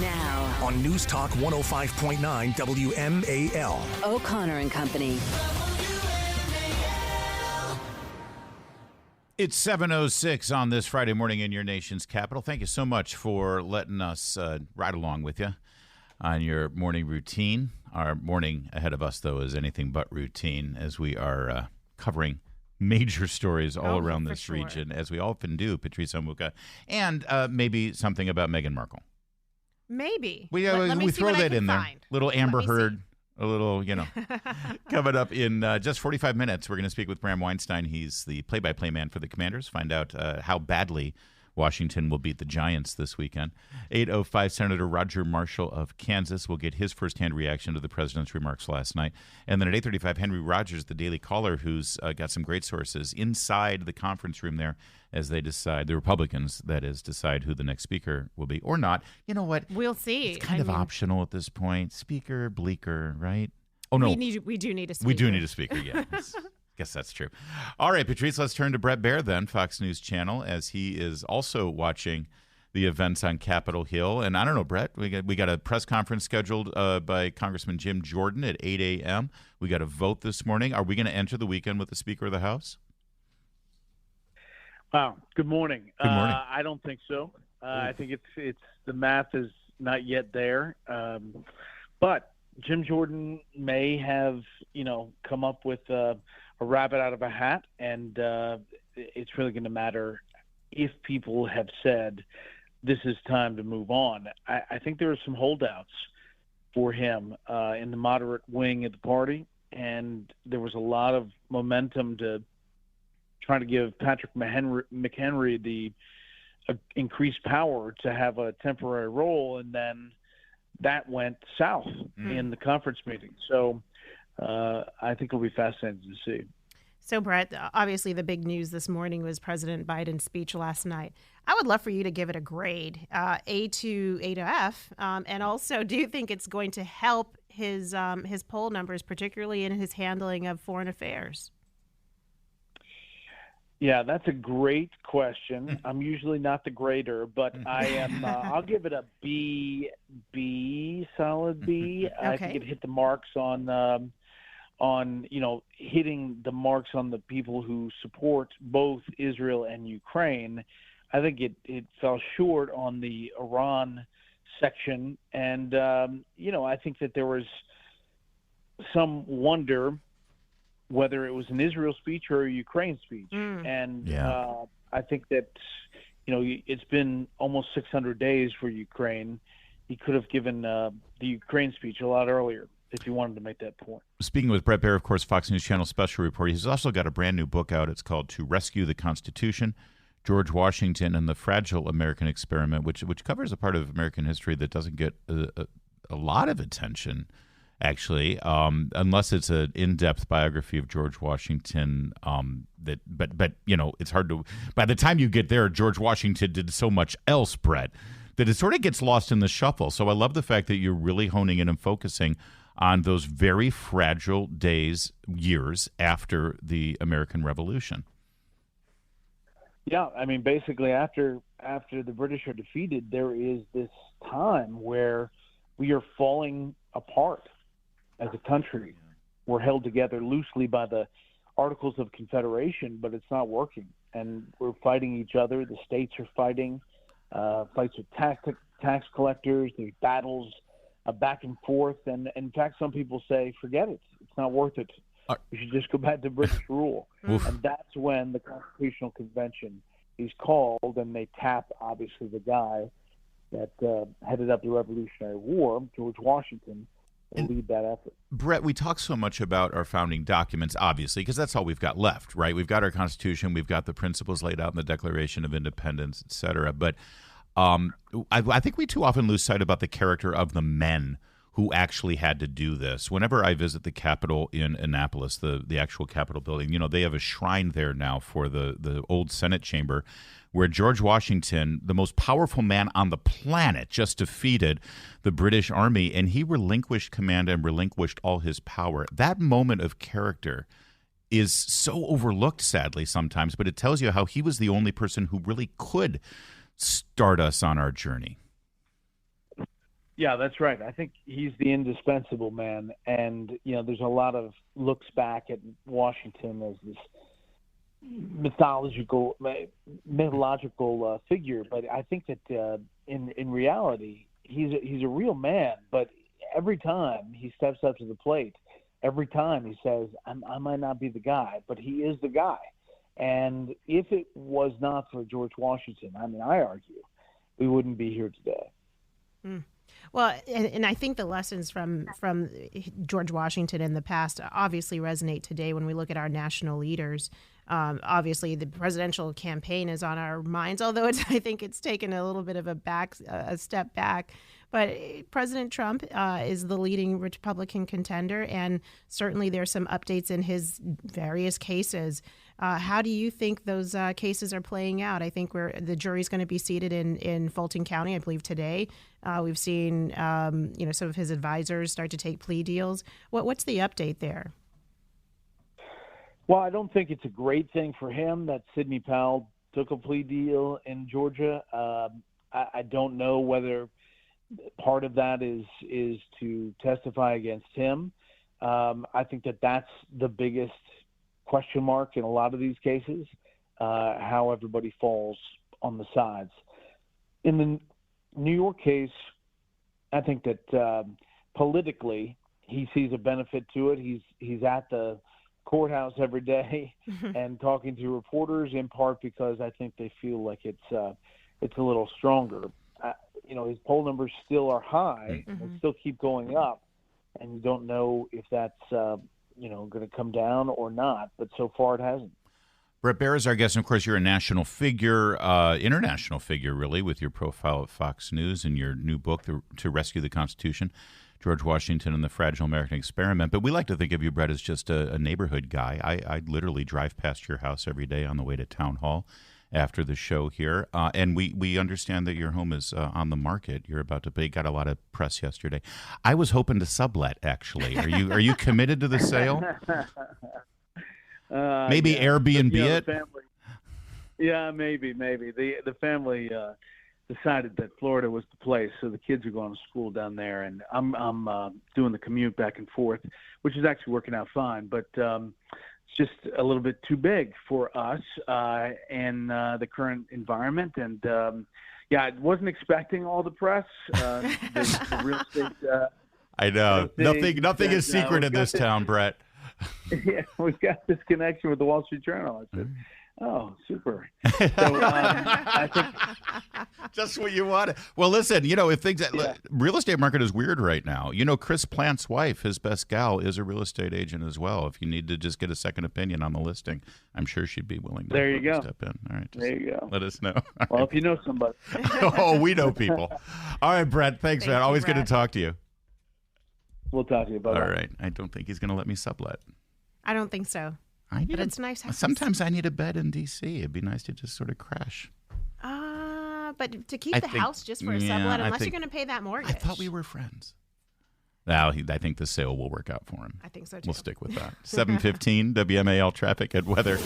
Now, on News Talk 105.9 WMAL. O'Connor and Company. It's 7:06 on this Friday morning in your nation's capital. Thank you so much for letting us ride along with you on your morning routine. Our morning ahead of us, though, is anything but routine as we are covering major stories all around this region, as we often do, Patrice Omuka, and maybe something about Meghan Markle. Maybe. We throw that in there. Little Amber Heard. A little, coming up in just 45 minutes, we're going to speak with Bram Weinstein. He's the play-by-play man for the Commanders. Find out how badly Washington will beat the Giants this weekend. 8:05, Senator Roger Marshall of Kansas will get his firsthand reaction to the president's remarks last night. And then at 8:35, Henry Rogers, the Daily Caller, who's got some great sources inside the conference room there as they decide, the Republicans, that is, decide who the next speaker will be or not. You know what? We'll see. It's kind of optional at this point. Speaker, bleaker, right? Oh, no. We do need a speaker. We do need a speaker, yeah. Guess that's true. All right, Patrice, let's turn to Bret Baier then, Fox News Channel, as he is also watching the events on Capitol Hill. And I don't know, Bret, we got a press conference scheduled by Congressman Jim Jordan at 8 a.m. We got a vote this morning. Are we going to enter the weekend with the Speaker of the House? Wow. Good morning. Good morning. I don't think so. I think it's the math is not yet there. But Jim Jordan may have, come up with a rabbit out of a hat, and it's really going to matter if people have said this is time to move on. I think there are some holdouts for him in the moderate wing of the party, and there was a lot of momentum to trying to give Patrick McHenry the increased power to have a temporary role, and then that went south in the conference meeting. So I think it'll be fascinating to see. So, Bret, obviously the big news this morning was President Biden's speech last night. I would love for you to give it a grade, A to F, and also, do you think it's going to help his poll numbers, particularly in his handling of foreign affairs? Yeah, that's a great question. I'm usually not the grader, but I am. I'll give it a B, solid B. Okay. I think it hit the marks on hitting the marks on the people who support both Israel and Ukraine. I think it fell short on the Iran section, and I think that there was some wonder whether it was an Israel speech or a Ukraine speech. And I think that, it's been almost 600 days for Ukraine. He could have given the Ukraine speech a lot earlier if he wanted to make that point. Speaking with Bret Baier, of course, Fox News Channel special reporter, he's also got a brand new book out. It's called To Rescue the Constitution, George Washington and the Fragile American Experiment, which covers a part of American history that doesn't get a lot of attention, actually, unless it's an in-depth biography of George Washington. But it's hard to. By the time you get there, George Washington did so much else, Bret, that it sort of gets lost in the shuffle. So I love the fact that you're really honing in and focusing on those very fragile years after the American Revolution. Yeah, I mean, basically, after the British are defeated, there is this time where we are falling apart as a country. We're held together loosely by the Articles of Confederation, but it's not working. And we're fighting each other. The states are fighting, fights with tax collectors. There's battles back and forth. And in fact, some people say, forget it. It's not worth it. We should just go back to British rule. And that's when the Constitutional Convention is called, and they tap, obviously, the guy that headed up the Revolutionary War, George Washington, and lead that effort. Bret, we talk so much about our founding documents, obviously, because that's all we've got left, right? We've got our Constitution, we've got the principles laid out in the Declaration of Independence, et cetera. But I think we too often lose sight about the character of the men who actually had to do this. Whenever I visit the Capitol in Annapolis, the actual Capitol building, they have a shrine there now for the old Senate chamber where George Washington, the most powerful man on the planet, just defeated the British Army, and he relinquished command and relinquished all his power. That moment of character is so overlooked, sadly, sometimes, but it tells you how he was the only person who really could start us on our journey. Yeah, that's right. I think he's the indispensable man. And, there's a lot of looks back at Washington as this mythological figure. But I think that in reality, he's a real man. But every time he steps up to the plate, every time he says, I might not be the guy, but he is the guy. And if it was not for George Washington, I argue, we wouldn't be here today. Mm. Well, and I think the lessons from George Washington in the past obviously resonate today when we look at our national leaders. Obviously, the presidential campaign is on our minds, although I think it's taken a little bit of a step back. But President Trump is the leading Republican contender, and certainly there's some updates in his various cases. How do you think those cases are playing out? I think the jury's going to be seated in Fulton County, I believe, today. We've seen some of his advisors start to take plea deals. What's the update there? Well, I don't think it's a great thing for him that Sidney Powell took a plea deal in Georgia. I don't know whether part of that is to testify against him. I think that's the biggest question mark in a lot of these cases, how everybody falls on the sides. In the New York case, I think that politically he sees a benefit to it. He's at the courthouse every day and talking to reporters, in part because I think they feel like it's a little stronger. His poll numbers still are high and still keep going up, and you don't know if that's going to come down or not. But so far, it hasn't. Bret Baier is our guest, and of course, you're a national figure, international figure, really, with your profile at Fox News and your new book, To Rescue the Constitution, George Washington and the Fragile American Experiment. But we like to think of you, Bret, as just a neighborhood guy. I literally drive past your house every day on the way to Town Hall after the show here. And we understand that your home is on the market. You're about to pay. Got a lot of press yesterday. I was hoping to sublet, actually. Are you committed to the sale? Maybe Airbnb it? Family, yeah, maybe. The family decided that Florida was the place, so the kids are going to school down there, and I'm doing the commute back and forth, which is actually working out fine. But it's just a little bit too big for us in the current environment. And I wasn't expecting all the press. The real estate. I know nothing is secret in this town, Bret. Yeah, we've got this connection with the Wall Street Journal. I said, oh, super. So I think just what you wanted. Well, listen, if things real estate market is weird right now. Chris Plant's wife, his best gal, is a real estate agent as well. If you need to just get a second opinion on the listing, I'm sure she'd be willing to step in. All right, there you go. Let us know. Well, if you know somebody. Oh, we know people. All right, Bret. Thanks, man. Always good to talk to you. We'll talk to you about it. All right. I don't think he's going to let me sublet. I don't think so. But it's nice. Sometimes I need a bed in D.C. It'd be nice to just sort of crash. But to keep the house just for a sublet, unless you're going to pay that mortgage. I thought we were friends. Now, I think the sale will work out for him. I think so, too. We'll stick with that. 7:15 WMAL traffic and weather.